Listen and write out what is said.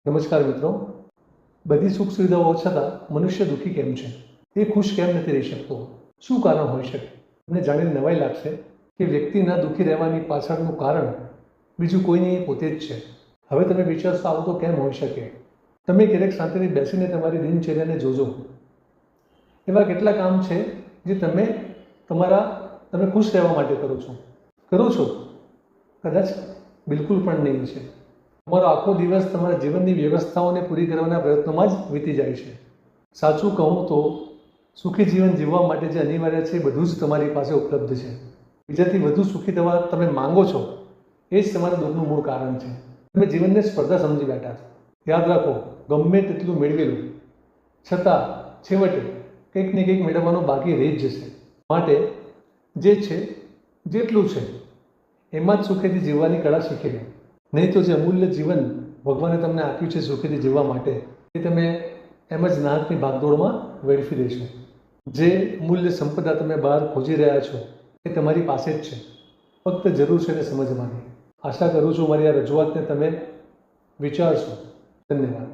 નમસ્કાર મિત્રો. બધી સુખ સુવિધાઓ છતાં મનુષ્ય દુઃખી કેમ છે? એ ખુશ કેમ નથી રહી શકતો? શું કારણ હોઈ શકે? તમને જાણીને નવાઈ લાગશે કે વ્યક્તિના દુઃખી રહેવાની પાછળનું કારણ બીજું કોઈ નહીં, પોતે જ છે. હવે તમે વિચારશો, આવું તો કેમ હોઈ શકે? તમે ક્યારેક શાંતિથી બેસીને તમારી દિનચર્યાને જોજો. એવા કેટલા કામ છે જે તમે ખુશ રહેવા માટે કરો છો? કદાચ બિલકુલ પણ નહીં છે. તમારો આખો દિવસ તમારા જીવનની વ્યવસ્થાઓને પૂરી કરવાના પ્રયત્નોમાં જ વીતી જાય છે. સાચું કહું તો સુખી જીવન જીવવા માટે જે અનિવાર્ય છે એ બધું જ તમારી પાસે ઉપલબ્ધ છે. બીજાથી વધુ સુખી થવા તમે માંગો છો, એ જ તમારા દુઃખનું મૂળ કારણ છે. તમે જીવનને સ્પર્ધા સમજી બેઠા છો. યાદ રાખો, ગમે તેટલું મેળવેલું છતાં છેવટે કંઈક ને કંઈક મેળવવાનું બાકી રહી જ જશે. માટે જે છે, જેટલું છે એમાં જ સુખેથી જીવવાની કળા શીખી લો. નહીં તો જે અમૂલ્ય જીવન ભગવાને તમને આપ્યું છે સુખીથી જીવવા માટે, એ તમે એમ જ નાહકની ભાગદોડમાં વેડફી દેશો. જે મૂલ્ય સંપદા તમે બહાર ખોજી રહ્યા છો એ તમારી પાસે જ છે. ફક્ત જરૂર છે એને સમજવાની. આશા કરું છું મારી આ રજૂઆતને તમે વિચારશો. ધન્યવાદ.